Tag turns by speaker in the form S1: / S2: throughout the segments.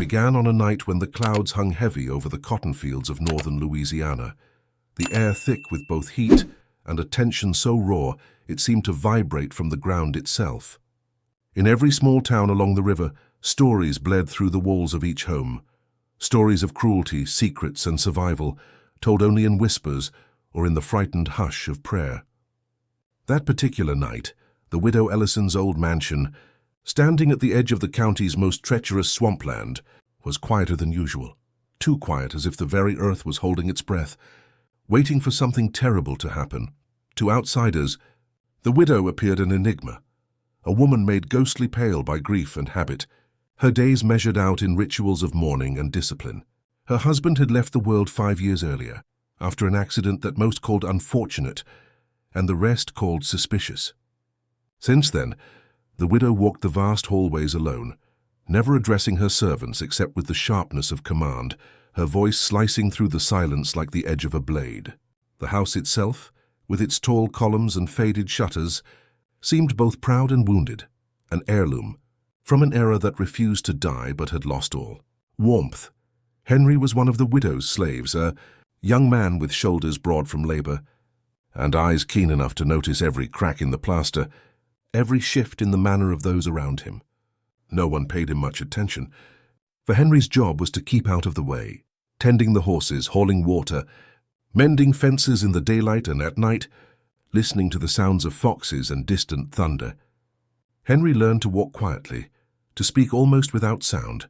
S1: began on a night when the clouds hung heavy over the cotton fields of northern Louisiana, the air thick with both heat and a tension so raw it seemed to vibrate from the ground itself. In every small town along the river, stories bled through the walls of each home. Stories of cruelty, secrets, and survival, told only in whispers or in the frightened hush of prayer. That particular night, the widow Ellison's old mansion, standing at the edge of the county's most treacherous swampland, was quieter than usual, too quiet as if the very earth was holding its breath, waiting for something terrible to happen. To outsiders, the widow appeared an enigma, a woman made ghostly pale by grief and habit, her days measured out in rituals of mourning and discipline. Her husband had left the world 5 years earlier, after an accident that most called unfortunate, and the rest called suspicious. Since then, the widow walked the vast hallways alone, never addressing her servants except with the sharpness of command, her voice slicing through the silence like the edge of a blade. The house itself, with its tall columns and faded shutters, seemed both proud and wounded, an heirloom, from an era that refused to die but had lost all. Warmth. Henry was one of the widow's slaves, a young man with shoulders broad from labor, and eyes keen enough to notice every crack in the plaster, every shift in the manner of those around him. No one paid him much attention, for Henry's job was to keep out of the way, tending the horses, hauling water, mending fences in the daylight and at night, listening to the sounds of foxes and distant thunder. Henry learned to walk quietly, to speak almost without sound,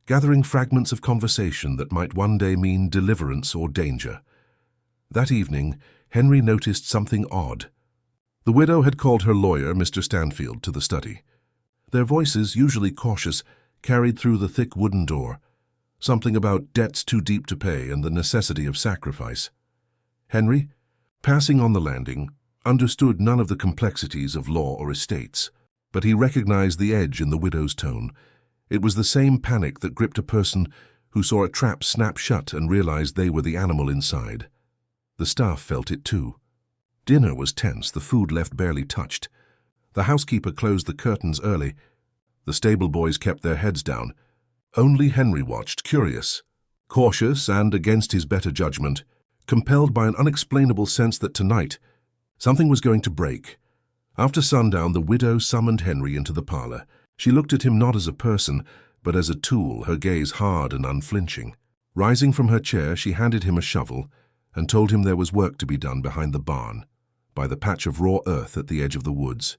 S1: gathering fragments of conversation that might one day mean deliverance or danger. That evening, Henry noticed something odd. The widow had called her lawyer, Mr. Stanfield, to the study. Their voices, usually cautious, carried through the thick wooden door, something about debts too deep to pay and the necessity of sacrifice. Henry, passing on the landing, understood none of the complexities of law or estates, but he recognized the edge in the widow's tone. It was the same panic that gripped a person who saw a trap snap shut and realized they were the animal inside. The staff felt it too. Dinner was tense, the food left barely touched. The housekeeper closed the curtains early. The stable boys kept their heads down. Only Henry watched, curious, cautious, and against his better judgment, compelled by an unexplainable sense that tonight something was going to break. After sundown, the widow summoned Henry into the parlor. She looked at him not as a person, but as a tool, her gaze hard and unflinching. Rising from her chair, she handed him a shovel and told him there was work to be done behind the barn, by the patch of raw earth at the edge of the woods.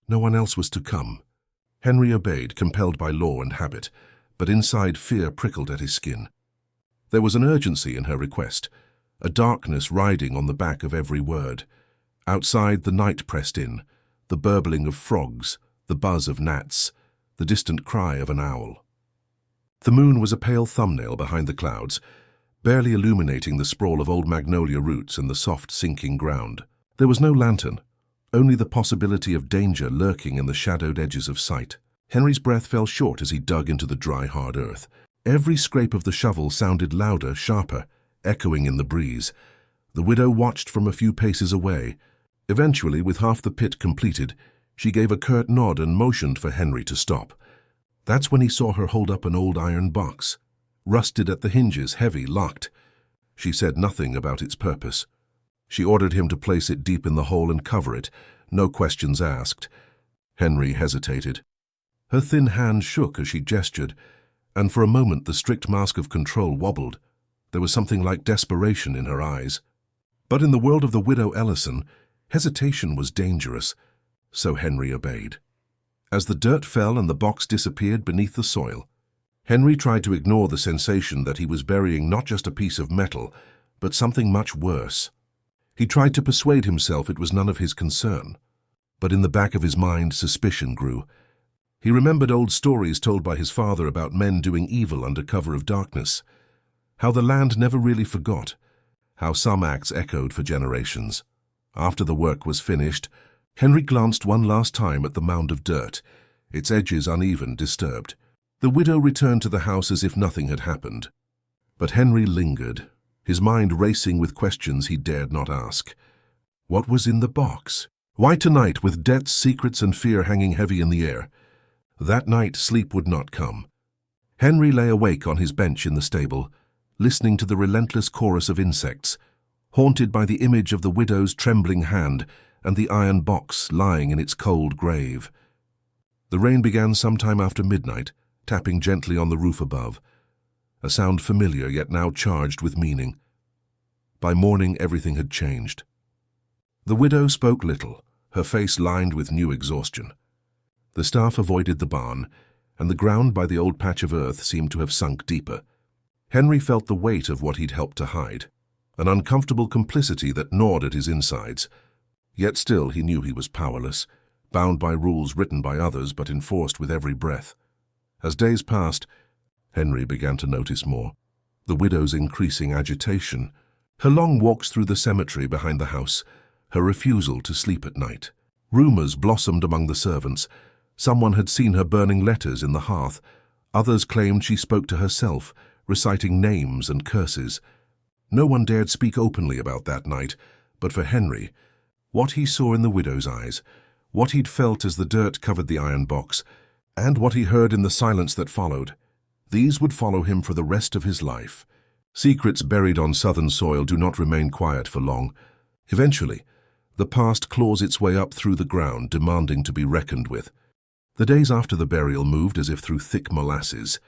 S1: No one else was to come. Henry obeyed, compelled by law and habit, but inside fear prickled at his skin. There was an urgency in her request, a darkness riding on the back of every word. Outside, the night pressed in, the burbling of frogs, the buzz of gnats, the distant cry of an owl. The moon was a pale thumbnail behind the clouds, barely illuminating the sprawl of old magnolia roots and the soft sinking ground. There was no lantern, only the possibility of danger lurking in the shadowed edges of sight. Henry's breath fell short as he dug into the dry, hard earth. Every scrape of the shovel sounded louder, sharper, echoing in the breeze. The widow watched from a few paces away. Eventually, with half the pit completed, she gave a curt nod and motioned for Henry to stop. That's when he saw her hold up an old iron box, rusted at the hinges, heavy, locked. She said nothing about its purpose. She ordered him to place it deep in the hole and cover it, no questions asked. Henry hesitated. Her thin hand shook as she gestured, and for a moment the strict mask of control wobbled. There was something like desperation in her eyes. But in the world of the widow Ellison, hesitation was dangerous, so Henry obeyed. As the dirt fell and the box disappeared beneath the soil, Henry tried to ignore the sensation that he was burying not just a piece of metal, but something much worse. He tried to persuade himself it was none of his concern, but in the back of his mind suspicion grew. He remembered old stories told by his father about men doing evil under cover of darkness, how the land never really forgot, how some acts echoed for generations. After the work was finished, Henry glanced one last time at the mound of dirt, its edges uneven, disturbed. The widow returned to the house as if nothing had happened. But Henry lingered, his mind racing with questions he dared not ask. What was in the box? Why tonight, with debts, secrets, and fear hanging heavy in the air? That night, sleep would not come. Henry lay awake on his bench in the stable, listening to the relentless chorus of insects, haunted by the image of the widow's trembling hand and the iron box lying in its cold grave. The rain began sometime after midnight, tapping gently on the roof above, a sound familiar yet now charged with meaning. By morning everything had changed. The widow spoke little, her face lined with new exhaustion. The staff avoided the barn, and the ground by the old patch of earth seemed to have sunk deeper. Henry felt the weight of what he'd helped to hide, an uncomfortable complicity that gnawed at his insides. Yet still he knew he was powerless, bound by rules written by others but enforced with every breath. As days passed, Henry began to notice more. The widow's increasing agitation, her long walks through the cemetery behind the house, her refusal to sleep at night. Rumors blossomed among the servants. Someone had seen her burning letters in the hearth. Others claimed she spoke to herself, reciting names and curses. No one dared speak openly about that night, but for Henry, what he saw in the widow's eyes, what he'd felt as the dirt covered the iron box, and what he heard in the silence that followed, these would follow him for the rest of his life. Secrets buried on southern soil do not remain quiet for long. Eventually, the past claws its way up through the ground, demanding to be reckoned with. The days after the burial moved as if through thick molasses,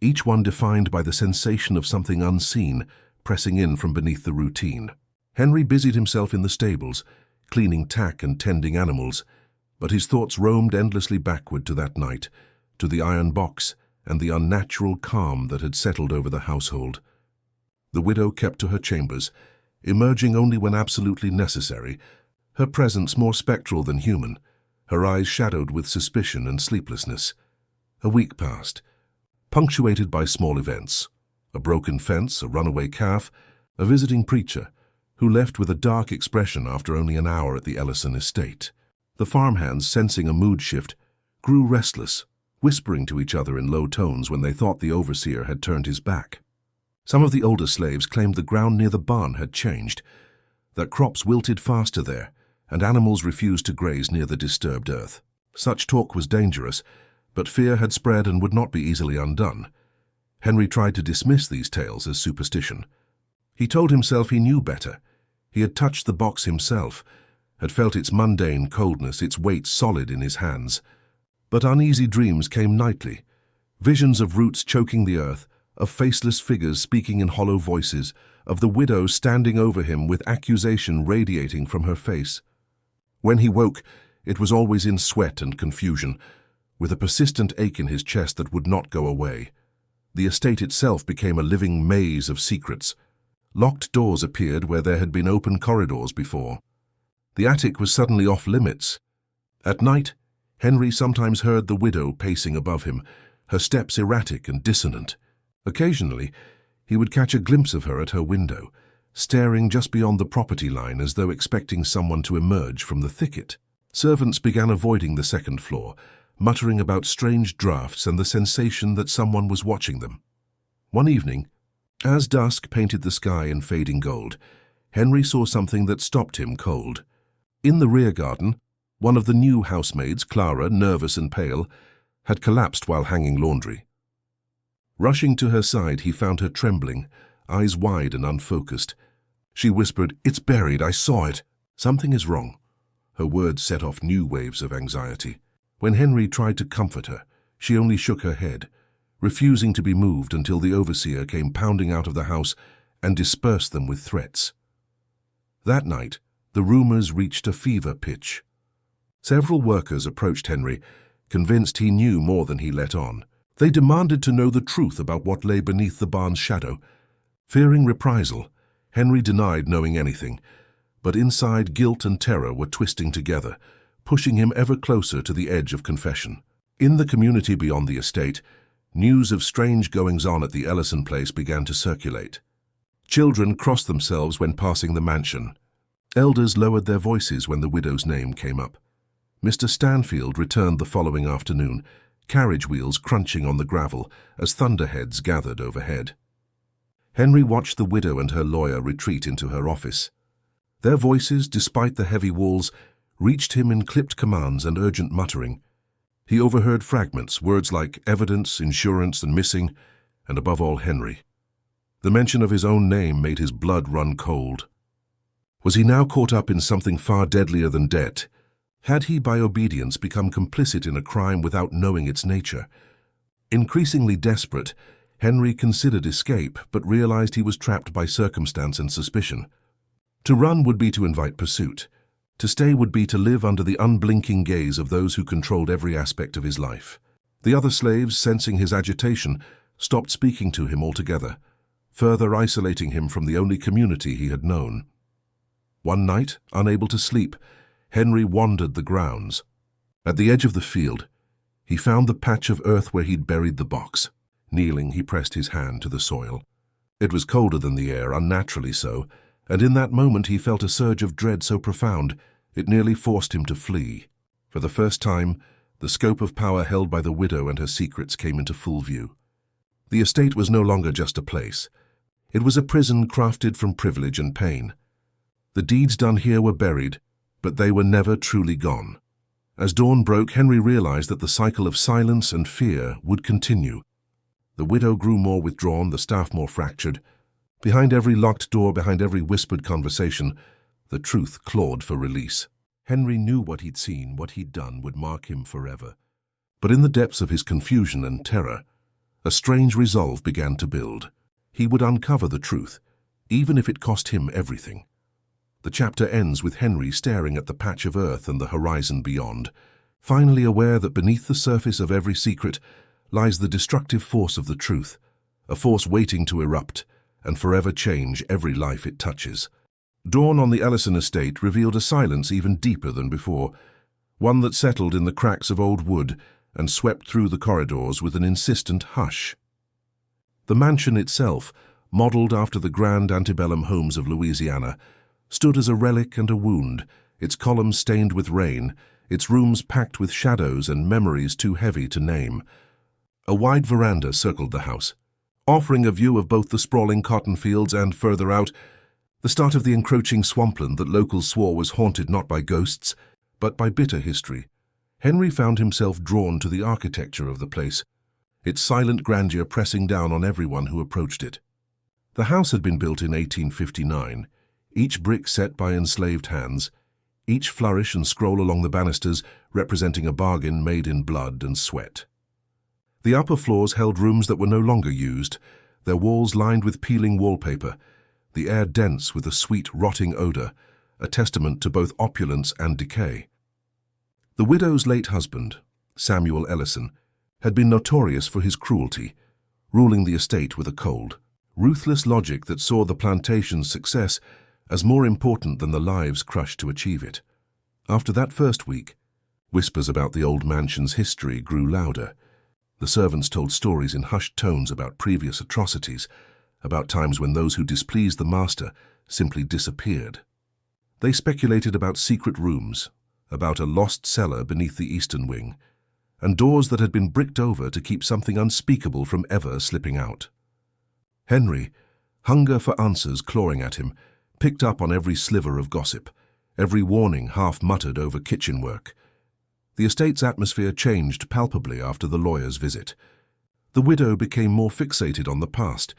S1: each one defined by the sensation of something unseen pressing in from beneath the routine. Henry busied himself in the stables, cleaning tack and tending animals, but his thoughts roamed endlessly backward to that night, to the iron box and the unnatural calm that had settled over the household. The widow kept to her chambers, emerging only when absolutely necessary, her presence more spectral than human, her eyes shadowed with suspicion and sleeplessness. A week passed, punctuated by small events: a broken fence, a runaway calf, a visiting preacher, who left with a dark expression after only an hour at the Ellison estate. The farmhands, sensing a mood shift, grew restless, whispering to each other in low tones when they thought the overseer had turned his back. Some of the older slaves claimed the ground near the barn had changed, that crops wilted faster there, and animals refused to graze near the disturbed earth. Such talk was dangerous, but fear had spread and would not be easily undone. Henry tried to dismiss these tales as superstition. He told himself he knew better. He had touched the box himself, had felt its mundane coldness, its weight solid in his hands. But uneasy dreams came nightly, visions of roots choking the earth, of faceless figures speaking in hollow voices, of the widow standing over him with accusation radiating from her face. When he woke, it was always in sweat and confusion, with a persistent ache in his chest that would not go away. The estate itself became a living maze of secrets. Locked doors appeared where there had been open corridors before. The attic was suddenly off limits. At night, Henry sometimes heard the widow pacing above him, her steps erratic and dissonant. Occasionally, he would catch a glimpse of her at her window, staring just beyond the property line as though expecting someone to emerge from the thicket. Servants began avoiding the second floor, muttering about strange drafts and the sensation that someone was watching them. One evening, as dusk painted the sky in fading gold, Henry saw something that stopped him cold. In the rear garden, one of the new housemaids, Clara, nervous and pale, had collapsed while hanging laundry. Rushing to her side, he found her trembling, eyes wide and unfocused. She whispered, "It's buried, I saw it." "Something is wrong." Her words set off new waves of anxiety. When Henry tried to comfort her, she only shook her head, refusing to be moved until the overseer came pounding out of the house and dispersed them with threats. That night, the rumors reached a fever pitch. Several workers approached Henry, convinced he knew more than he let on. They demanded to know the truth about what lay beneath the barn's shadow. Fearing reprisal, Henry denied knowing anything, but inside guilt and terror were twisting together, pushing him ever closer to the edge of confession. In the community beyond the estate, news of strange goings-on at the Ellison place began to circulate. Children crossed themselves when passing the mansion. Elders lowered their voices when the widow's name came up. Mr. Stanfield returned the following afternoon, carriage wheels crunching on the gravel as thunderheads gathered overhead. Henry watched the widow and her lawyer retreat into her office. Their voices, despite the heavy walls, reached him in clipped commands and urgent muttering. He overheard fragments, words like evidence, insurance, and missing, and above all, Henry. The mention of his own name made his blood run cold. Was he now caught up in something far deadlier than debt? Had he, by obedience, become complicit in a crime without knowing its nature? Increasingly desperate, Henry considered escape, but realized he was trapped by circumstance and suspicion. To run would be to invite pursuit. To stay would be to live under the unblinking gaze of those who controlled every aspect of his life. The other slaves, sensing his agitation, stopped speaking to him altogether, further isolating him from the only community he had known. One night, unable to sleep, Henry wandered the grounds. At the edge of the field, he found the patch of earth where he'd buried the box. Kneeling, he pressed his hand to the soil. It was colder than the air, unnaturally so, and in that moment he felt a surge of dread so profound it nearly forced him to flee. For the first time, the scope of power held by the widow and her secrets came into full view. The estate was no longer just a place. It was a prison crafted from privilege and pain. The deeds done here were buried, but they were never truly gone. As dawn broke, Henry realized that the cycle of silence and fear would continue. The widow grew more withdrawn, the staff more fractured. Behind every locked door, behind every whispered conversation, the truth clawed for release. Henry knew what he'd seen, what he'd done, would mark him forever. But in the depths of his confusion and terror, a strange resolve began to build. He would uncover the truth, even if it cost him everything. The chapter ends with Henry staring at the patch of earth and the horizon beyond, finally aware that beneath the surface of every secret lies the destructive force of the truth, a force waiting to erupt and forever change every life it touches. Dawn on the Ellison estate revealed a silence even deeper than before, one that settled in the cracks of old wood and swept through the corridors with an insistent hush. The mansion itself, modeled after the grand antebellum homes of Louisiana, stood as a relic and a wound, its columns stained with rain, its rooms packed with shadows and memories too heavy to name. A wide veranda circled the house, offering a view of both the sprawling cotton fields and, further out, the start of the encroaching swampland that locals swore was haunted not by ghosts, but by bitter history. Henry found himself drawn to the architecture of the place, its silent grandeur pressing down on everyone who approached it. The house had been built in 1859, each brick set by enslaved hands, each flourish and scroll along the banisters representing a bargain made in blood and sweat. The upper floors held rooms that were no longer used, their walls lined with peeling wallpaper, the air dense with a sweet, rotting odor, a testament to both opulence and decay. The widow's late husband, Samuel Ellison, had been notorious for his cruelty, ruling the estate with a cold, ruthless logic that saw the plantation's success as more important than the lives crushed to achieve it. After that first week, whispers about the old mansion's history grew louder. The servants told stories in hushed tones about previous atrocities, about times when those who displeased the master simply disappeared. They speculated about secret rooms, about a lost cellar beneath the eastern wing, and doors that had been bricked over to keep something unspeakable from ever slipping out. Henry, hunger for answers clawing at him, picked up on every sliver of gossip, every warning half muttered over kitchen work. The estate's atmosphere changed palpably after the lawyer's visit. The widow became more fixated on the past,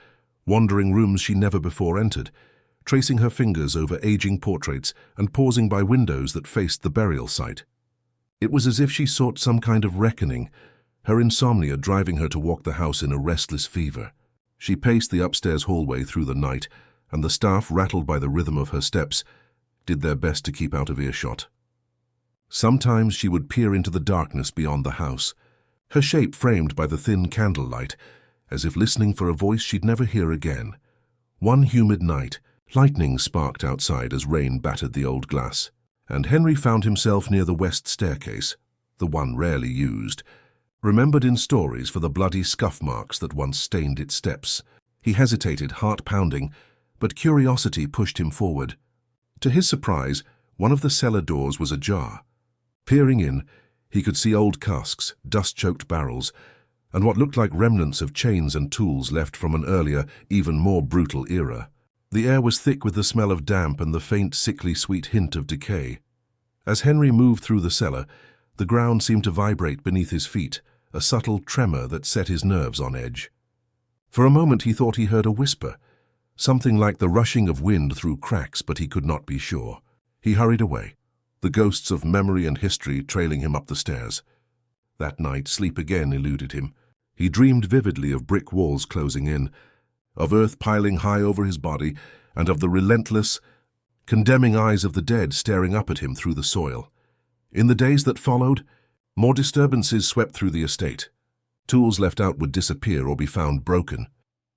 S1: wandering rooms she never before entered, tracing her fingers over aging portraits and pausing by windows that faced the burial site. It was as if she sought some kind of reckoning, her insomnia driving her to walk the house in a restless fever. She paced the upstairs hallway through the night, and the staff, rattled by the rhythm of her steps, did their best to keep out of earshot. Sometimes she would peer into the darkness beyond the house, her shape framed by the thin candlelight, as if listening for a voice she'd never hear again. One humid night, lightning sparked outside as rain battered the old glass, and Henry found himself near the west staircase, the one rarely used, remembered in stories for the bloody scuff marks that once stained its steps. He hesitated, heart pounding, but curiosity pushed him forward. To his surprise, one of the cellar doors was ajar. Peering in, he could see old casks, dust-choked barrels, and what looked like remnants of chains and tools left from an earlier, even more brutal era. The air was thick with the smell of damp and the faint, sickly sweet hint of decay. As Henry moved through the cellar, The ground seemed to vibrate beneath his feet, a subtle tremor that set his nerves on edge. For a moment he thought he heard a whisper, something like the rushing of wind through cracks, but he could not be sure. He hurried away, the ghosts of memory and history trailing him up the stairs. That night, sleep again eluded him. He dreamed vividly of brick walls closing in, of earth piling high over his body, and of the relentless, condemning eyes of the dead staring up at him through the soil. In the days that followed, more disturbances swept through the estate. Tools left out would disappear or be found broken.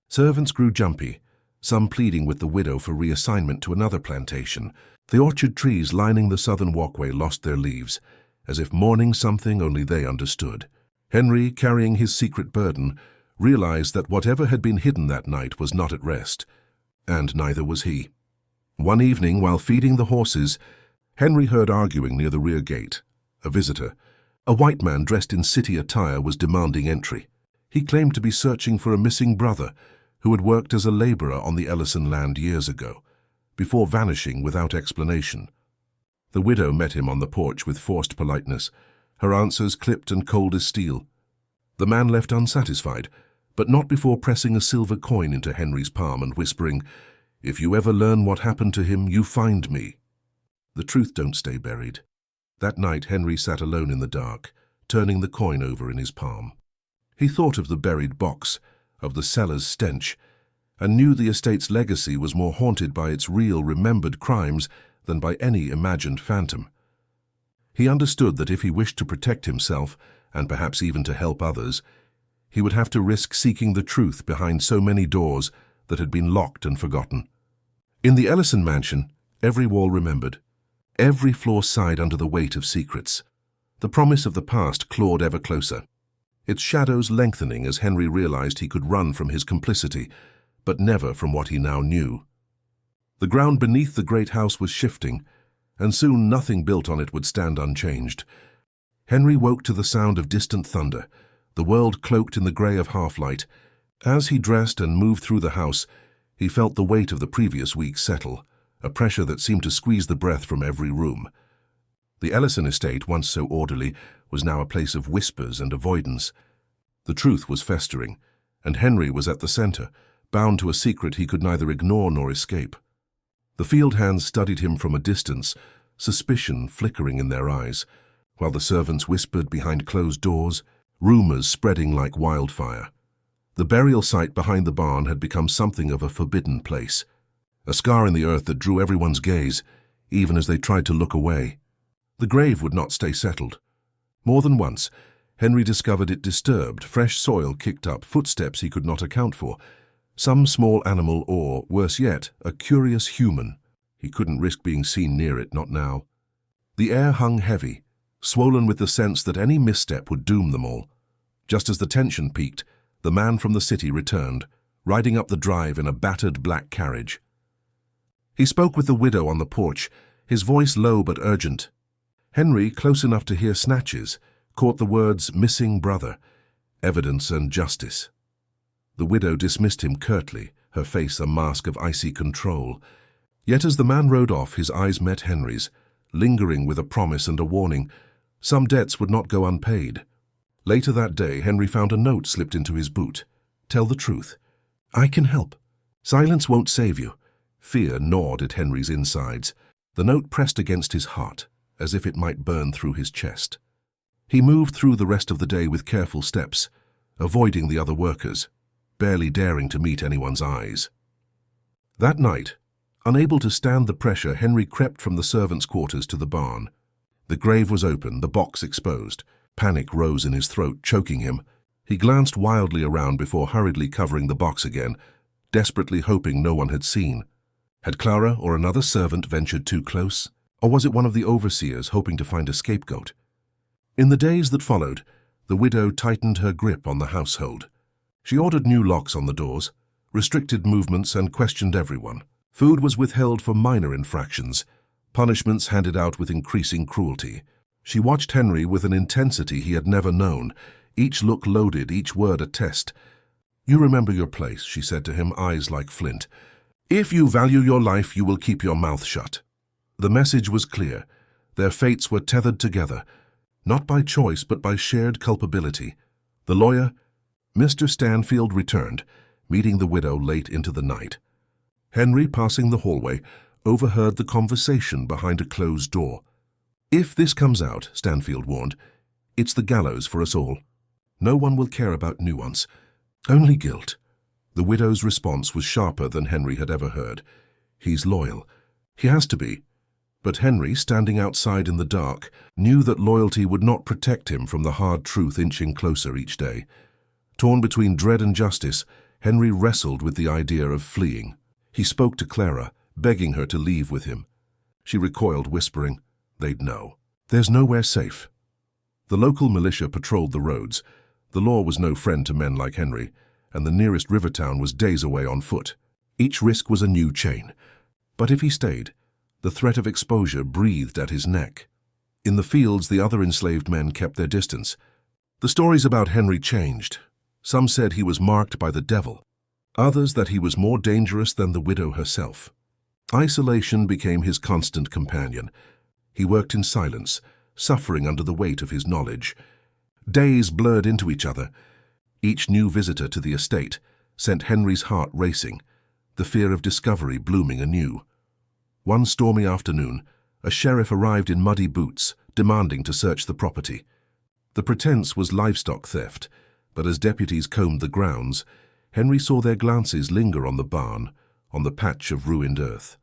S1: Servants grew jumpy, some pleading with the widow for reassignment to another plantation. The orchard trees lining the southern walkway lost their leaves, as if mourning something only they understood. Henry, carrying his secret burden, realized that whatever had been hidden that night was not at rest, and neither was he. One evening, while feeding the horses, Henry heard arguing near the rear gate. A visitor, a white man dressed in city attire, was demanding entry. He claimed to be searching for a missing brother who had worked as a laborer on the Ellison land years ago, before vanishing without explanation. The widow met him on the porch with forced politeness, her answers clipped and cold as steel. The man left unsatisfied, but not before pressing a silver coin into Henry's palm and whispering, "If you ever learn what happened to him, you find me." The truth don't stay buried. That night Henry sat alone in the dark, turning the coin over in his palm. He thought of the buried box, of the cellar's stench, and knew the estate's legacy was more haunted by its real, remembered crimes than by any imagined phantom. He understood that if he wished to protect himself, and perhaps even to help others, he would have to risk seeking the truth behind so many doors that had been locked and forgotten. In the Ellison mansion, every wall remembered. Every floor sighed under the weight of secrets. The promise of the past clawed ever closer, its shadows lengthening as Henry realized he could run from his complicity, but never from what he now knew. The ground beneath the great house was shifting, and soon nothing built on it would stand unchanged. Henry woke to the sound of distant thunder, the world cloaked in the grey of half-light. As he dressed and moved through the house, he felt the weight of the previous week settle, a pressure that seemed to squeeze the breath from every room. The Ellison estate, once so orderly, was now a place of whispers and avoidance. The truth was festering, and Henry was at the center, bound to a secret he could neither ignore nor escape. The field hands studied him from a distance, suspicion flickering in their eyes, while the servants whispered behind closed doors, rumors spreading like wildfire. The burial site behind the barn had become something of a forbidden place, a scar in the earth that drew everyone's gaze, even as they tried to look away. The grave would not stay settled. More than once, Henry discovered it disturbed, fresh soil kicked up, footsteps he could not account for, some small animal or, worse yet, a curious human. He couldn't risk being seen near it, not now. The air hung heavy, swollen with the sense that any misstep would doom them all. Just as the tension peaked, the man from the city returned, riding up the drive in a battered black carriage. He spoke with the widow on the porch, his voice low but urgent. Henry, close enough to hear snatches, caught the words "missing brother," evidence and justice. The widow dismissed him curtly, her face a mask of icy control. Yet as the man rode off, his eyes met Henry's, lingering with a promise and a warning. Some debts would not go unpaid. Later that day, Henry found a note slipped into his boot. "Tell the truth. I can help. Silence won't save you." Fear gnawed at Henry's insides. The note pressed against his heart, as if it might burn through his chest. He moved through the rest of the day with careful steps, avoiding the other workers, barely daring to meet anyone's eyes. That night, unable to stand the pressure, Henry crept from the servants' quarters to the barn. The grave was open, the box exposed. Panic rose in his throat, choking him. He glanced wildly around before hurriedly covering the box again, desperately hoping no one had seen. Had Clara or another servant ventured too close? Or was it one of the overseers hoping to find a scapegoat? In the days that followed, the widow tightened her grip on the household. She ordered new locks on the doors, restricted movements, and questioned everyone. Food was withheld for minor infractions, punishments handed out with increasing cruelty. She watched Henry with an intensity he had never known, each look loaded, each word a test. "You remember your place," she said to him, eyes like flint. "If you value your life, you will keep your mouth shut." The message was clear. Their fates were tethered together. not by choice but by shared culpability. The lawyer, Mr. Stanfield, returned, meeting the widow late into the night. Henry, passing the hallway, overheard the conversation behind a closed door. "If this comes out," Stanfield warned, "it's the gallows for us all. No one will care about nuance, only guilt." The widow's response was sharper than Henry had ever heard. "He's loyal. He has to be." But Henry, standing outside in the dark, knew that loyalty would not protect him from the hard truth inching closer each day. Torn between dread and justice, Henry wrestled with the idea of fleeing. He spoke to Clara, begging her to leave with him. She recoiled, whispering, "They'd know. There's nowhere safe." The local militia patrolled the roads. The law was no friend to men like Henry, and the nearest river town was days away on foot. Each risk was a new chain. But if he stayed, the threat of exposure breathed at his neck. In the fields, the other enslaved men kept their distance. The stories about Henry changed. Some said he was marked by the devil, others that he was more dangerous than the widow herself. Isolation became his constant companion. He worked in silence, suffering under the weight of his knowledge. Days blurred into each other. Each new visitor to the estate sent Henry's heart racing, the fear of discovery blooming anew. One stormy afternoon, a sheriff arrived in muddy boots, demanding to search the property. The pretense was livestock theft, but as deputies combed the grounds, Henry saw their glances linger on the barn, on the patch of ruined earth.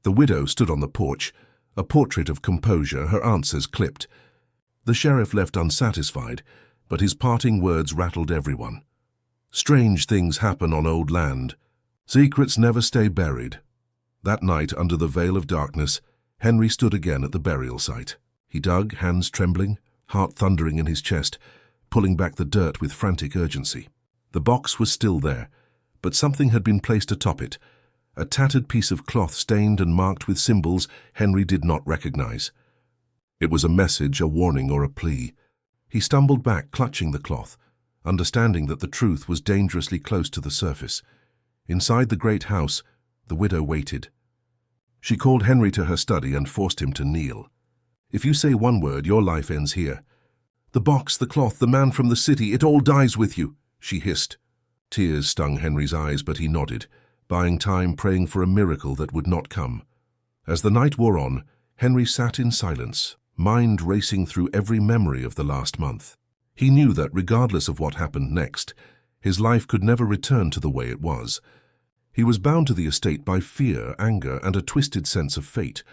S1: The widow stood on the porch, a portrait of composure, her answers clipped. The sheriff left unsatisfied, but his parting words rattled everyone. "Strange things happen on old land. Secrets never stay buried." That night, under the veil of darkness, Henry stood again at the burial site. He dug, hands trembling, heart thundering in his chest, pulling back the dirt with frantic urgency. The box was still there, but something had been placed atop it, a tattered piece of cloth stained and marked with symbols Henry did not recognize. It was a message, a warning, or a plea. He stumbled back, clutching the cloth, understanding that the truth was dangerously close to the surface. Inside the great house, the widow waited. She called Henry to her study and forced him to kneel. "If you say one word, your life ends here. The box, the cloth, the man from the city, it all dies with you," she hissed. Tears stung Henry's eyes, but he nodded, buying time, praying for a miracle that would not come. As the night wore on, Henry sat in silence, mind racing through every memory of the last month. He knew that, regardless of what happened next, his life could never return to the way it was. He was bound to the estate by fear, anger, and a twisted sense of fate.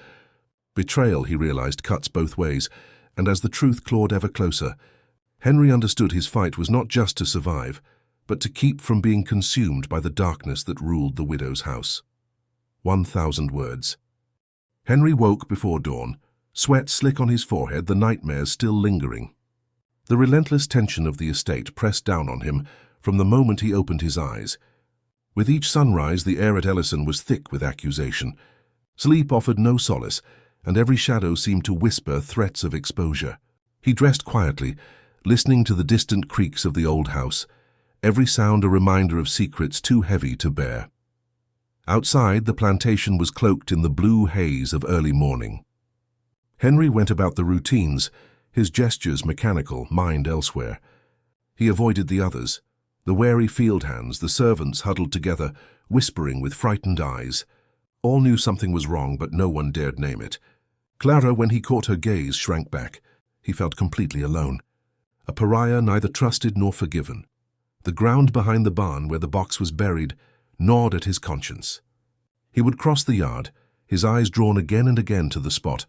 S1: Betrayal, he realized, cuts both ways, and as the truth clawed ever closer, Henry understood his fight was not just to survive, but to keep from being consumed by the darkness that ruled the widow's house. 1,000 words. Henry woke before dawn, sweat slick on his forehead, the nightmares still lingering. The relentless tension of the estate pressed down on him from the moment he opened his eyes. With each sunrise, the air at Ellison was thick with accusation. Sleep offered no solace, and every shadow seemed to whisper threats of exposure. He dressed quietly, listening to the distant creaks of the old house, every sound a reminder of secrets too heavy to bear. Outside, the plantation was cloaked in the blue haze of early morning. Henry went about the routines, his gestures mechanical, mind elsewhere. He avoided the others, the wary field hands, the servants huddled together, whispering with frightened eyes. All knew something was wrong, but no one dared name it. Clara, when he caught her gaze, shrank back. He felt completely alone, a pariah neither trusted nor forgiven. The ground behind the barn where the box was buried gnawed at his conscience. He would cross the yard, his eyes drawn again and again to the spot,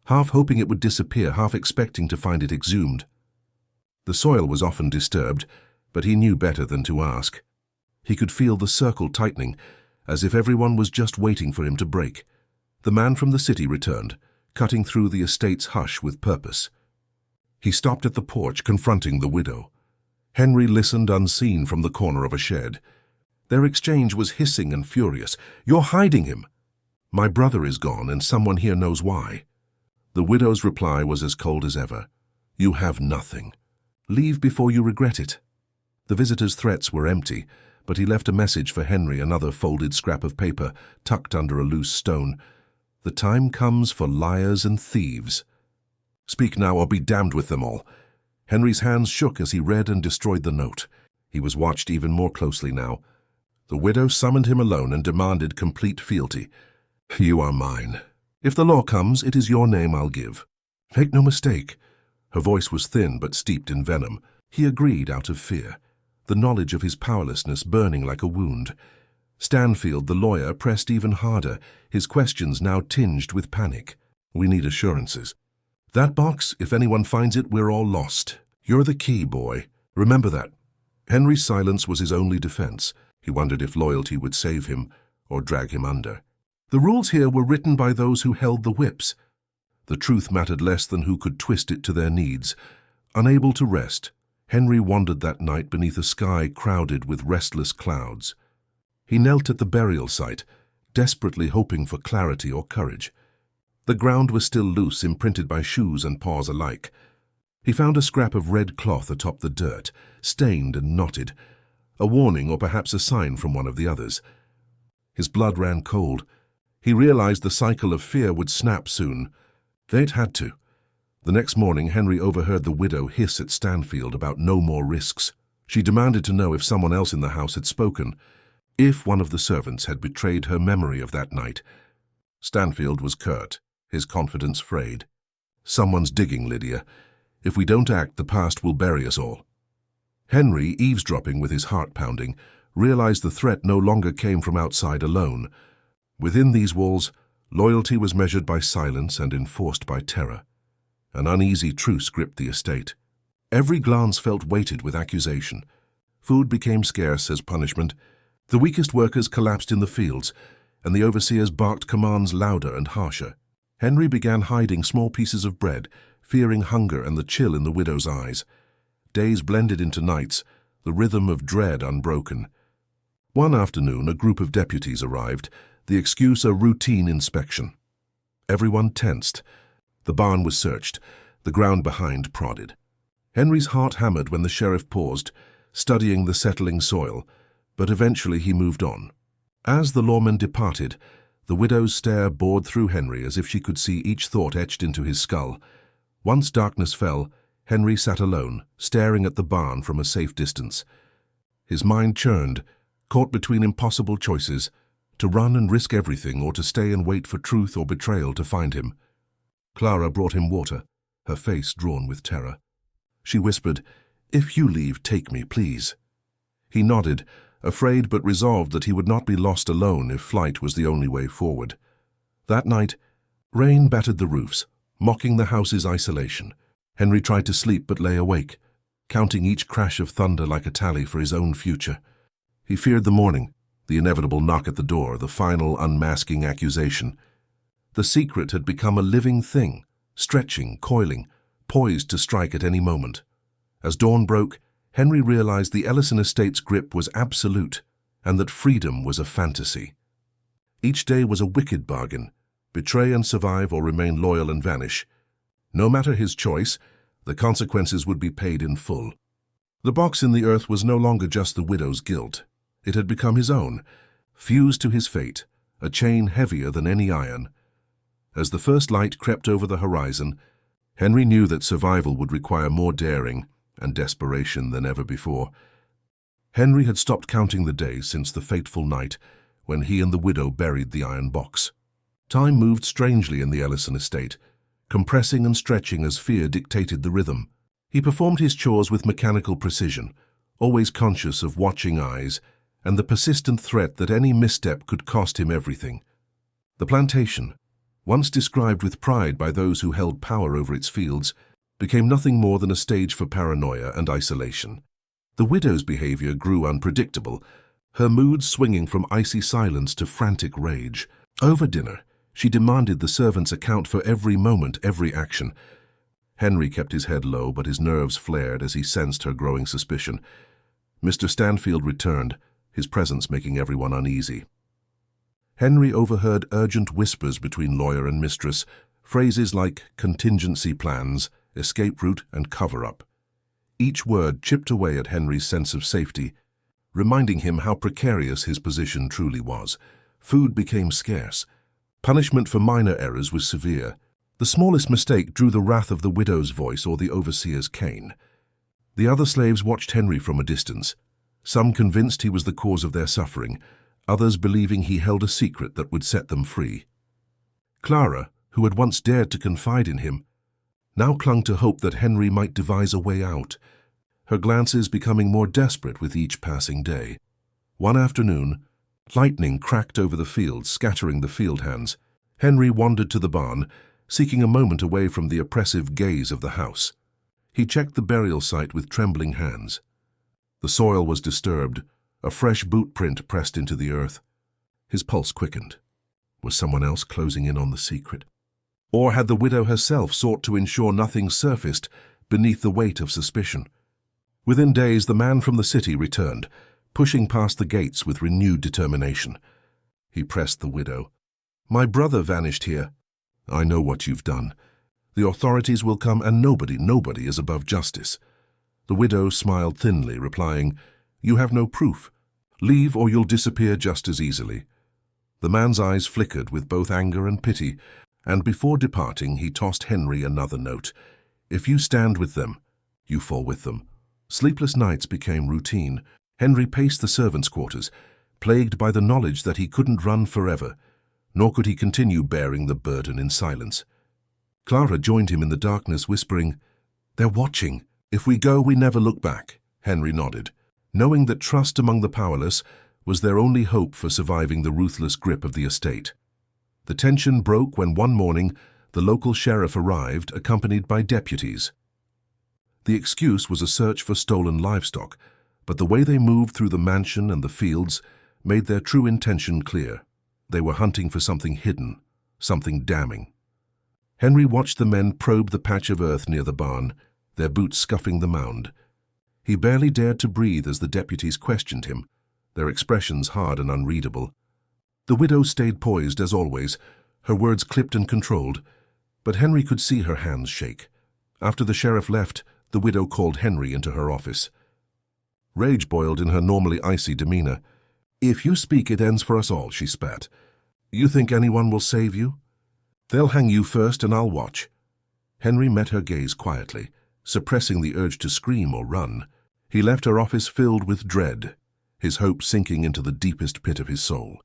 S1: half hoping it would disappear, half expecting to find it exhumed. The soil was often disturbed, but he knew better than to ask. He could feel the circle tightening, as if everyone was just waiting for him to break. The man from the city returned, cutting through the estate's hush with purpose. He stopped at the porch, confronting the widow. Henry listened unseen from the corner of a shed. Their exchange was hissing and furious. "You're hiding him." "My brother is gone, and someone here knows why." The widow's reply was as cold as ever. "You have nothing. Leave before you regret it." The visitor's threats were empty, but he left a message for Henry, another folded scrap of paper tucked under a loose stone. "The time comes for liars and thieves." Speak now or be damned with them all. Henry's hands shook as he read and destroyed the note. He was watched even more closely now. The widow summoned him alone and demanded complete fealty. You are mine. If the law comes, it is your name I'll give. Make no mistake. Her voice was thin but steeped in venom. He agreed out of fear, the knowledge of his powerlessness burning like a wound. Stanfield, the lawyer, pressed even harder, his questions now tinged with panic. We need assurances. That box, if anyone finds it, we're all lost. You're the key, boy. Remember that. Henry's silence was his only defense. He wondered if loyalty would save him or drag him under. The rules here were written by those who held the whips. The truth mattered less than who could twist it to their needs. Unable to rest, Henry wandered that night beneath a sky crowded with restless clouds. He knelt at the burial site, desperately hoping for clarity or courage. The ground was still loose, imprinted by shoes and paws alike. He found a scrap of red cloth atop the dirt, stained and knotted, a warning or perhaps a sign from one of the others. His blood ran cold. He realized the cycle of fear would snap soon. They'd had to. The next morning, Henry overheard the widow hiss at Stanfield about no more risks. She demanded to know if someone else in the house had spoken, if one of the servants had betrayed her memory of that night. Stanfield was curt, his confidence frayed. Someone's digging, Lydia. If we don't act, the past will bury us all. Henry, eavesdropping with his heart pounding, realized the threat no longer came from outside alone. Within these walls, loyalty was measured by silence and enforced by terror. An uneasy truce gripped the estate. Every glance felt weighted with accusation. Food became scarce as punishment. The weakest workers collapsed in the fields, and the overseers barked commands louder and harsher. Henry began hiding small pieces of bread, fearing hunger and the chill in the widow's eyes. Days blended into nights, the rhythm of dread unbroken. One afternoon, a group of deputies arrived, the excuse a routine inspection. Everyone tensed. The barn was searched, the ground behind prodded. Henry's heart hammered when the sheriff paused, studying the settling soil, but eventually he moved on. As the lawmen departed, the widow's stare bored through Henry as if she could see each thought etched into his skull. Once darkness fell, Henry sat alone, staring at the barn from a safe distance. His mind churned, caught between impossible choices, to run and risk everything or to stay and wait for truth or betrayal to find him. Clara brought him water, her face drawn with terror. She whispered, "If you leave, take me, please." He nodded, afraid but resolved that he would not be lost alone if flight was the only way forward. That night, rain battered the roofs, mocking the house's isolation. Henry tried to sleep but lay awake, counting each crash of thunder like a tally for his own future. He feared the morning, the inevitable knock at the door, the final unmasking accusation. The secret had become a living thing, stretching, coiling, poised to strike at any moment. As dawn broke, Henry realized the Ellison estate's grip was absolute and that freedom was a fantasy. Each day was a wicked bargain, betray and survive or remain loyal and vanish. No matter his choice, the consequences would be paid in full. The box in the earth was no longer just the widow's guilt. It had become his own, fused to his fate, a chain heavier than any iron. As the first light crept over the horizon, Henry knew that survival would require more daring and desperation than ever before. Henry had stopped counting the days since the fateful night when he and the widow buried the iron box. Time moved strangely in the Ellison estate, compressing and stretching as fear dictated the rhythm. He performed his chores with mechanical precision, always conscious of watching eyes and the persistent threat that any misstep could cost him everything. The plantation, once described with pride by those who held power over its fields, became nothing more than a stage for paranoia and isolation. The widow's behavior grew unpredictable, her mood swinging from icy silence to frantic rage. Over dinner, she demanded the servants account for every moment, every action. Henry kept his head low, but his nerves flared as he sensed her growing suspicion. Mr. Stanfield returned, his presence making everyone uneasy. Henry overheard urgent whispers between lawyer and mistress, phrases like contingency plans, escape route, and cover-up. Each word chipped away at Henry's sense of safety, reminding him how precarious his position truly was. Food became scarce. Punishment for minor errors was severe. The smallest mistake drew the wrath of the widow's voice or the overseer's cane. The other slaves watched Henry from a distance, some convinced he was the cause of their suffering, others believing he held a secret that would set them free. Clara, who had once dared to confide in him, now clung to hope that Henry might devise a way out, her glances becoming more desperate with each passing day. One afternoon, lightning cracked over the fields, scattering the field hands. Henry wandered to the barn, seeking a moment away from the oppressive gaze of the house. He checked the burial site with trembling hands. The soil was disturbed, a fresh boot print pressed into the earth. His pulse quickened. Was someone else closing in on the secret? Or had the widow herself sought to ensure nothing surfaced beneath the weight of suspicion? Within days, the man from the city returned, pushing past the gates with renewed determination. He pressed the widow. "My brother vanished here." "I know what you've done. The authorities will come, and nobody is above justice." The widow smiled thinly, replying, "You have no proof. Leave or you'll disappear just as easily." The man's eyes flickered with both anger and pity, and before departing he tossed Henry another note. "If you stand with them, you fall with them." Sleepless nights became routine. Henry paced the servants' quarters, plagued by the knowledge that he couldn't run forever, nor could he continue bearing the burden in silence. Clara joined him in the darkness, whispering, "They're watching. If we go, we never look back." Henry nodded, knowing that trust among the powerless was their only hope for surviving the ruthless grip of the estate. The tension broke when one morning the local sheriff arrived, accompanied by deputies. The excuse was a search for stolen livestock, but the way they moved through the mansion and the fields made their true intention clear. They were hunting for something hidden, something damning. Henry watched the men probe the patch of earth near the barn, their boots scuffing the mound. He barely dared to breathe as the deputies questioned him, their expressions hard and unreadable. The widow stayed poised as always, her words clipped and controlled, but Henry could see her hands shake. After the sheriff left, the widow called Henry into her office. Rage boiled in her normally icy demeanor. "If you speak, it ends for us all," she spat. "You think anyone will save you? They'll hang you first and I'll watch." Henry met her gaze quietly, suppressing the urge to scream or run. He left her office filled with dread, his hope sinking into the deepest pit of his soul.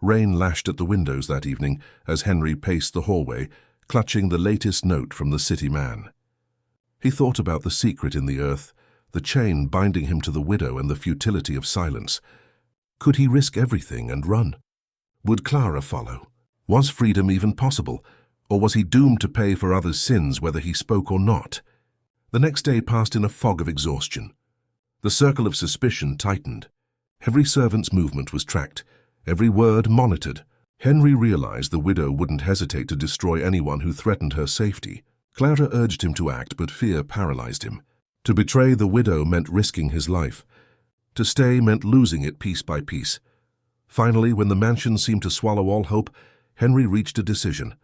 S1: Rain lashed at the windows that evening as Henry paced the hallway, clutching the latest note from the city man. He thought about the secret in the earth, the chain binding him to the widow, and the futility of silence. Could he risk everything and run? Would Clara follow? Was freedom even possible, or was he doomed to pay for others' sins whether he spoke or not? The next day passed in a fog of exhaustion. The circle of suspicion tightened. Every servant's movement was tracked, every word monitored. Henry realized the widow wouldn't hesitate to destroy anyone who threatened her safety. Clara urged him to act, but fear paralyzed him. To betray the widow meant risking his life. To stay meant losing it piece by piece. Finally, when the mansion seemed to swallow all hope, Henry reached a decision.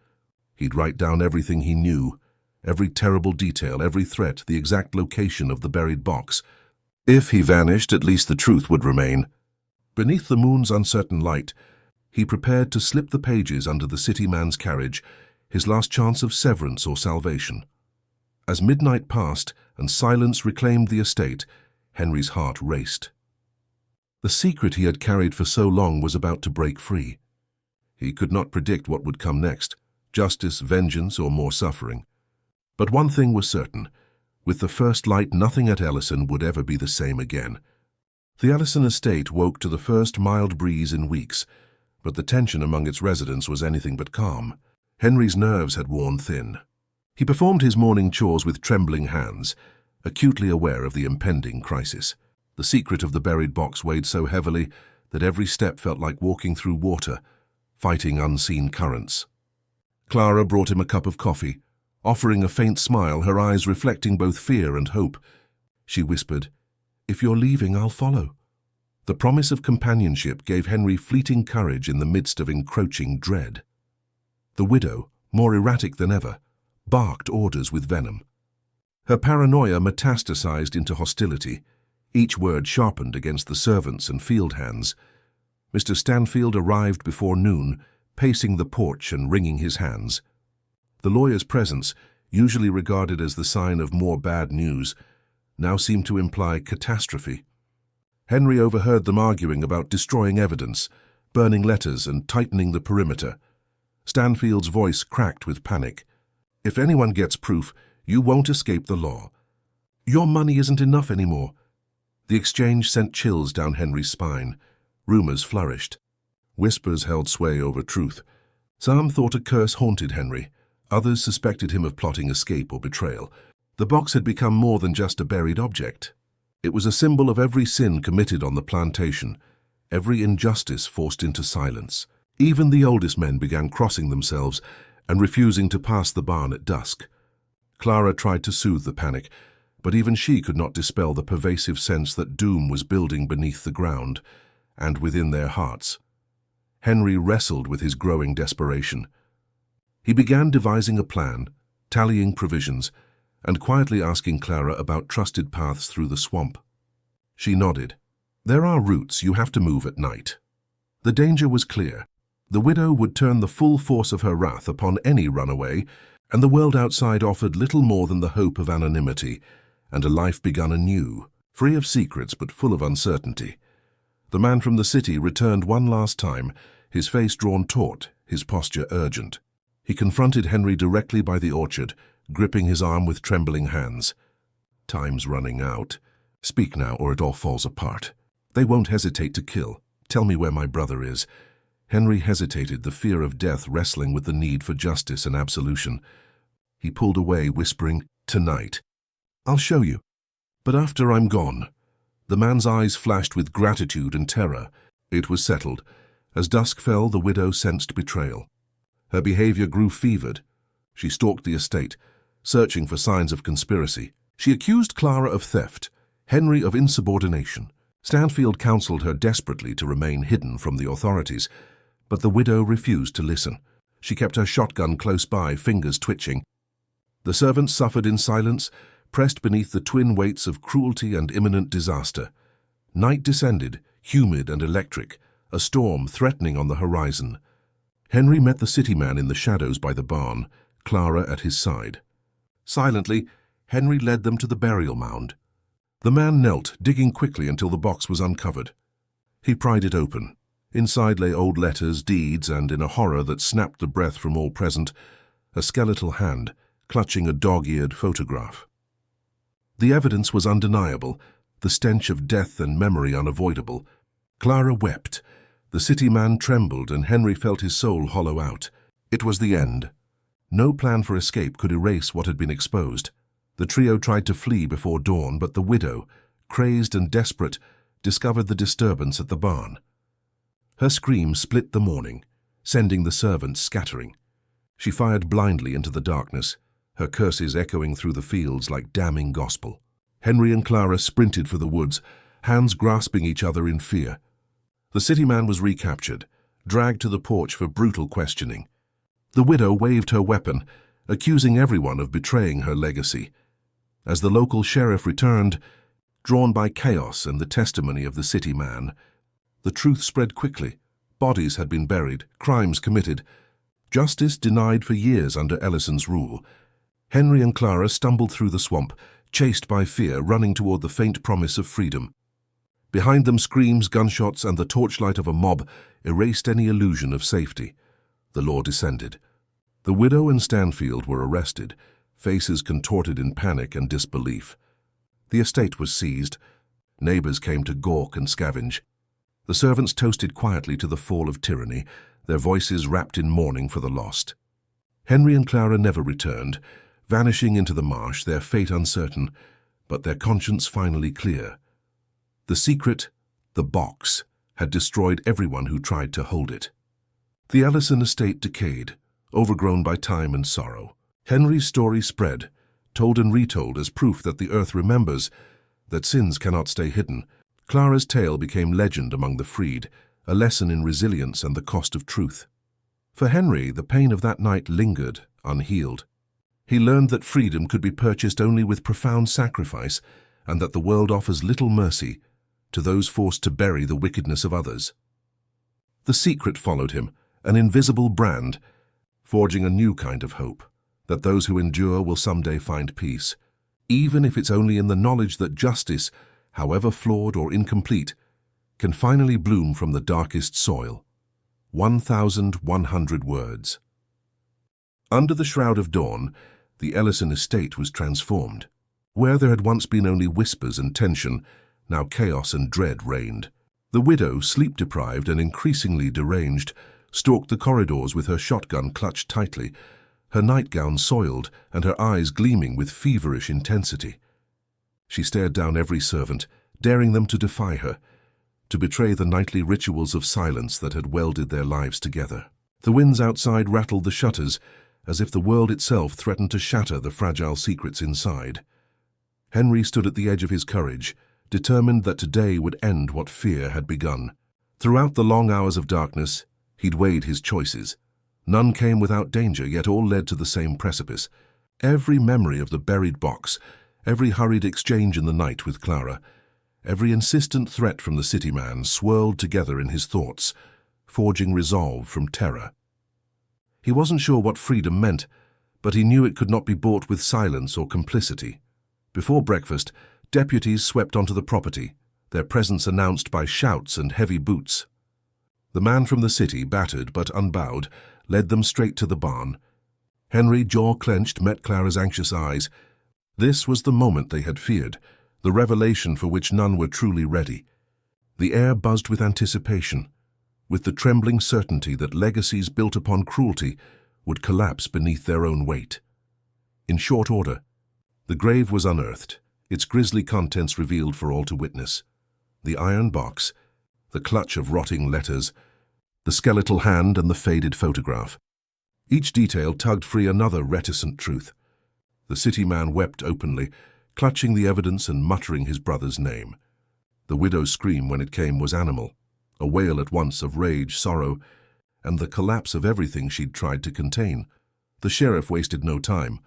S1: He'd write down everything he knew, every terrible detail, every threat, the exact location of the buried box. If he vanished, at least the truth would remain. Beneath the moon's uncertain light, he prepared to slip the pages under the city man's carriage, his last chance of severance or salvation. As midnight passed and silence reclaimed the estate, Henry's heart raced. The secret he had carried for so long was about to break free. He could not predict what would come next, justice, vengeance, or more suffering. But one thing was certain. With the first light, nothing at Ellison would ever be the same again. The Ellison estate woke to the first mild breeze in weeks, but the tension among its residents was anything but calm. Henry's nerves had worn thin. He performed his morning chores with trembling hands, acutely aware of the impending crisis. The secret of the buried box weighed so heavily that every step felt like walking through water, fighting unseen currents. Clara brought him a cup of coffee, offering a faint smile, her eyes reflecting both fear and hope. She whispered, "If you're leaving, I'll follow." The promise of companionship gave Henry fleeting courage in the midst of encroaching dread. The widow, more erratic than ever, barked orders with venom. Her paranoia metastasized into hostility, each word sharpened against the servants and field hands. Mr. Stanfield arrived before noon, pacing the porch and wringing his hands. The lawyer's presence, usually regarded as the sign of more bad news, now seemed to imply catastrophe. Henry overheard them arguing about destroying evidence, burning letters, and tightening the perimeter. Stanfield's voice cracked with panic. "If anyone gets proof, you won't escape the law. Your money isn't enough anymore." The exchange sent chills down Henry's spine. Rumors flourished. Whispers held sway over truth. Some thought a curse haunted Henry. Others suspected him of plotting escape or betrayal. The box had become more than just a buried object. It was a symbol of every sin committed on the plantation, every injustice forced into silence. Even the oldest men began crossing themselves and refusing to pass the barn at dusk. Clara tried to soothe the panic, but even she could not dispel the pervasive sense that doom was building beneath the ground and within their hearts. Henry wrestled with his growing desperation. He began devising a plan, tallying provisions, and quietly asking Clara about trusted paths through the swamp. She nodded. "There are routes you have to move at night." The danger was clear. The widow would turn the full force of her wrath upon any runaway, and the world outside offered little more than the hope of anonymity, and a life begun anew, free of secrets but full of uncertainty. The man from the city returned one last time, his face drawn taut, his posture urgent. He confronted Henry directly by the orchard, gripping his arm with trembling hands. "Time's running out. Speak now, or it all falls apart. They won't hesitate to kill. Tell me where my brother is." Henry hesitated, the fear of death wrestling with the need for justice and absolution. He pulled away, whispering, "Tonight. I'll show you. But after I'm gone." The man's eyes flashed with gratitude and terror. It was settled. As dusk fell, the widow sensed betrayal. Her behavior grew fevered. She stalked the estate, searching for signs of conspiracy. She accused Clara of theft, Henry of insubordination. Stanfield counseled her desperately to remain hidden from the authorities, but the widow refused to listen. She kept her shotgun close by, fingers twitching. The servants suffered in silence, pressed beneath the twin weights of cruelty and imminent disaster. Night descended, humid and electric, a storm threatening on the horizon. Henry met the city man in the shadows by the barn, Clara at his side. Silently, Henry led them to the burial mound. The man knelt, digging quickly until the box was uncovered. He pried it open. Inside lay old letters, deeds, and, in a horror that snapped the breath from all present, a skeletal hand, clutching a dog-eared photograph. The evidence was undeniable, the stench of death and memory unavoidable. Clara wept. The city man trembled, and Henry felt his soul hollow out. It was the end. No plan for escape could erase what had been exposed. The trio tried to flee before dawn, but the widow, crazed and desperate, discovered the disturbance at the barn. Her scream split the morning, sending the servants scattering. She fired blindly into the darkness, her curses echoing through the fields like damning gospel. Henry and Clara sprinted for the woods, hands grasping each other in fear. The city man was recaptured, dragged to the porch for brutal questioning. The widow waved her weapon, accusing everyone of betraying her legacy. As the local sheriff returned, drawn by chaos and the testimony of the city man, the truth spread quickly. Bodies had been buried, crimes committed, justice denied for years under Ellison's rule. Henry and Clara stumbled through the swamp, chased by fear, running toward the faint promise of freedom. Behind them, screams, gunshots, and the torchlight of a mob erased any illusion of safety. The law descended. The widow and Stanfield were arrested, faces contorted in panic and disbelief. The estate was seized. Neighbors came to gawk and scavenge. The servants toasted quietly to the fall of tyranny, their voices wrapped in mourning for the lost. Henry and Clara never returned, vanishing into the marsh, their fate uncertain, but their conscience finally clear. The secret, the box, had destroyed everyone who tried to hold it. The Ellison estate decayed, overgrown by time and sorrow. Henry's story spread, told and retold as proof that the earth remembers, that sins cannot stay hidden. Clara's tale became legend among the freed, a lesson in resilience and the cost of truth. For Henry, the pain of that night lingered, unhealed. He learned that freedom could be purchased only with profound sacrifice, and that the world offers little mercy to those forced to bury the wickedness of others. The secret followed him, an invisible brand, forging a new kind of hope. that those who endure will someday find peace, even if it's only in the knowledge that justice, however flawed or incomplete, can finally bloom from the darkest soil. 1,100 words. Under the shroud of dawn, the Ellison estate was transformed. Where there had once been only whispers and tension, now chaos and dread reigned. The widow, sleep-deprived and increasingly deranged, stalked the corridors with her shotgun clutched tightly, her nightgown soiled and her eyes gleaming with feverish intensity. She stared down every servant, daring them to defy her, to betray the nightly rituals of silence that had welded their lives together. The winds outside rattled the shutters, as if the world itself threatened to shatter the fragile secrets inside. Henry stood at the edge of his courage, determined that today would end what fear had begun. Throughout the long hours of darkness, he'd weighed his choices. None came without danger, yet all led to the same precipice. Every memory of the buried box, every hurried exchange in the night with Clara, every insistent threat from the city man swirled together in his thoughts, forging resolve from terror. He wasn't sure what freedom meant, but he knew it could not be bought with silence or complicity. Before breakfast, deputies swept onto the property, their presence announced by shouts and heavy boots. The man from the city, battered but unbowed, led them straight to the barn. Henry, jaw clenched, met Clara's anxious eyes. This was the moment they had feared, the revelation for which none were truly ready. The air buzzed with anticipation, with the trembling certainty that legacies built upon cruelty would collapse beneath their own weight. In short order, the grave was unearthed, its grisly contents revealed for all to witness. The iron box, the clutch of rotting letters, the skeletal hand and the faded photograph. Each detail tugged free another reticent truth. The city man wept openly, clutching the evidence and muttering his brother's name. The widow's scream when it came was animal, a wail at once of rage, sorrow, and the collapse of everything she'd tried to contain. The sheriff wasted no time,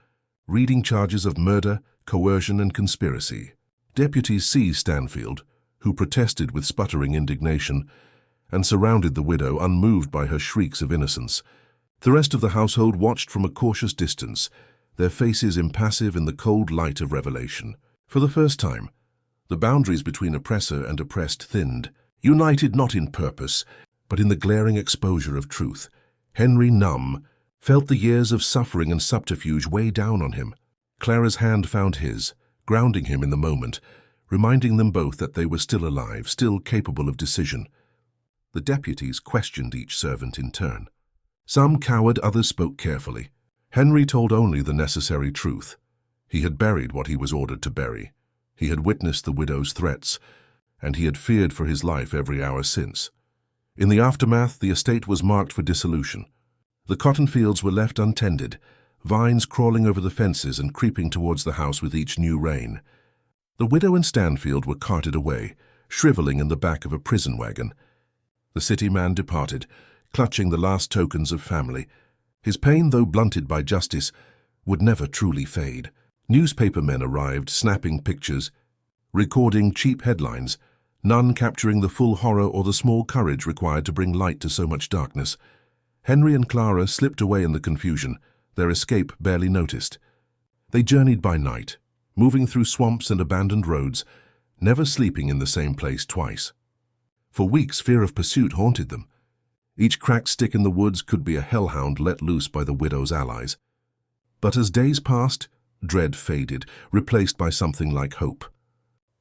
S1: reading charges of murder, coercion, and conspiracy. Deputies seized Stanfield, who protested with sputtering indignation, and surrounded the widow, unmoved by her shrieks of innocence. The rest of the household watched from a cautious distance, their faces impassive in the cold light of revelation. For the first time, the boundaries between oppressor and oppressed thinned, united not in purpose, but in the glaring exposure of truth. Henry, numb, felt the years of suffering and subterfuge weigh down on him. Clara's hand found his, grounding him in the moment, reminding them both that they were still alive, still capable of decision. The deputies questioned each servant in turn. Some cowered, others spoke carefully. Henry told only the necessary truth. He had buried what he was ordered to bury. He had witnessed the widow's threats, and he had feared for his life every hour since. In the aftermath, the estate was marked for dissolution. The cotton fields were left untended, vines crawling over the fences and creeping towards the house with each new rain. The widow and Stanfield were carted away, shriveling in the back of a prison wagon. The city man departed, clutching the last tokens of family. His pain, though blunted by justice, would never truly fade. Newspaper men arrived, snapping pictures, recording cheap headlines, none capturing the full horror or the small courage required to bring light to so much darkness. Henry and Clara slipped away in the confusion, their escape barely noticed. They journeyed by night, moving through swamps and abandoned roads, never sleeping in the same place twice. For weeks, fear of pursuit haunted them. Each cracked stick in the woods could be a hellhound let loose by the widow's allies. But as days passed, dread faded, replaced by something like hope.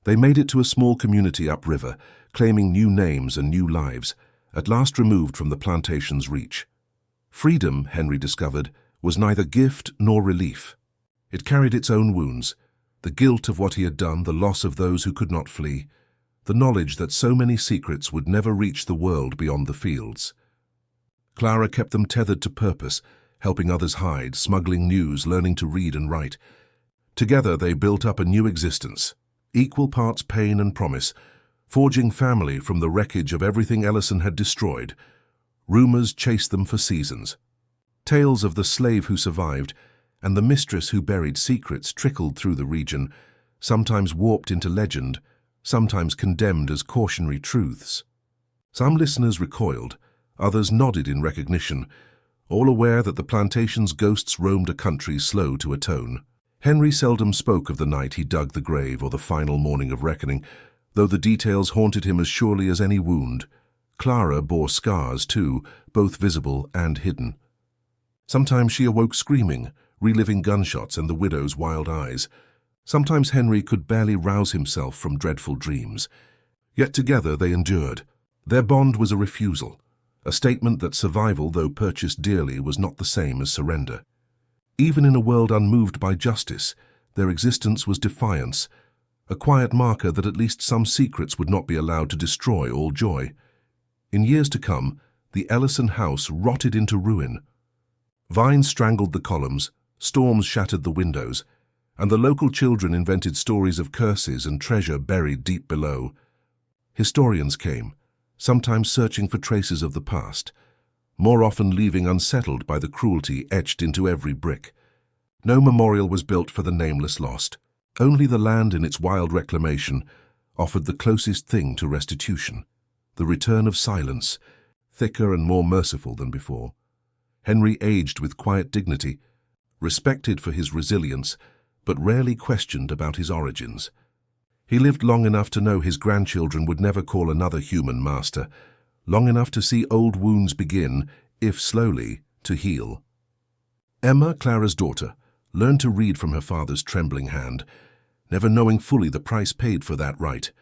S1: They made it to a small community upriver, claiming new names and new lives, at last removed from the plantation's reach. Freedom, Henry discovered, was neither gift nor relief. It carried its own wounds, the guilt of what he had done, the loss of those who could not flee, the knowledge that so many secrets would never reach the world beyond the fields. Clara kept them tethered to purpose, helping others hide, smuggling news, learning to read and write. Together they built up a new existence, equal parts pain and promise, forging family from the wreckage of everything Ellison had destroyed. Rumors chased them for seasons. Tales of the slave who survived and the mistress who buried secrets trickled through the region, sometimes warped into legend, sometimes condemned as cautionary truths. Some listeners recoiled, others nodded in recognition, all aware that the plantation's ghosts roamed a country slow to atone. Henry seldom spoke of the night he dug the grave or the final morning of reckoning, though the details haunted him as surely as any wound. Clara bore scars, too, both visible and hidden. Sometimes she awoke screaming, reliving gunshots and the widow's wild eyes. Sometimes Henry could barely rouse himself from dreadful dreams. Yet together they endured. Their bond was a refusal, a statement that survival, though purchased dearly, was not the same as surrender. Even in a world unmoved by justice, their existence was defiance, a quiet marker that at least some secrets would not be allowed to destroy all joy. In years to come, the Ellison house rotted into ruin. Vines strangled the columns, storms shattered the windows, and the local children invented stories of curses and treasure buried deep below. Historians came, sometimes searching for traces of the past, more often leaving unsettled by the cruelty etched into every brick. No memorial was built for the nameless lost. Only the land in its wild reclamation offered the closest thing to restitution, the return of silence, thicker and more merciful than before. Henry aged with quiet dignity, respected for his resilience, but rarely questioned about his origins. He lived long enough to know his grandchildren would never call another human master, long enough to see old wounds begin, if slowly, to heal. Emma, Clara's daughter, learned to read from her father's trembling hand, never knowing fully the price paid for that right.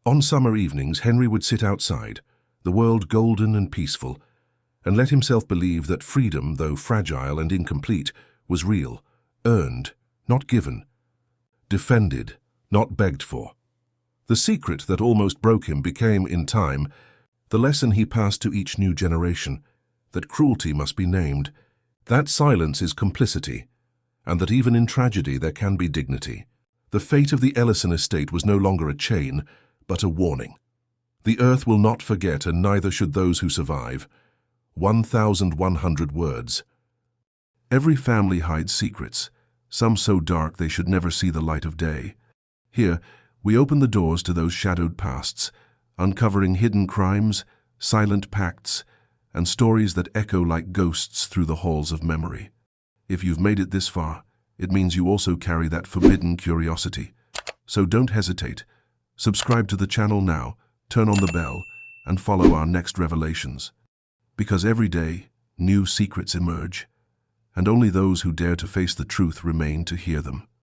S1: On summer evenings, Henry would sit outside, the world golden and peaceful, and let himself believe that freedom, though fragile and incomplete, was real, earned, not given, defended, not begged for. The secret that almost broke him became, in time, the lesson he passed to each new generation, that cruelty must be named, that silence is complicity, and that even in tragedy there can be dignity. The fate of the Ellison estate was no longer a chain, but a warning. The earth will not forget, and neither should those who survive. 1,100 words. Every family hides secrets, some so dark they should never see the light of day. Here, we open the doors to those shadowed pasts, uncovering hidden crimes, silent pacts, and stories that echo like ghosts through the halls of memory. If you've made it this far, it means you also carry that forbidden curiosity. So don't hesitate. Subscribe to the channel now, turn on the bell, and follow our next revelations. Because every day, new secrets emerge, and only those who dare to face the truth remain to hear them.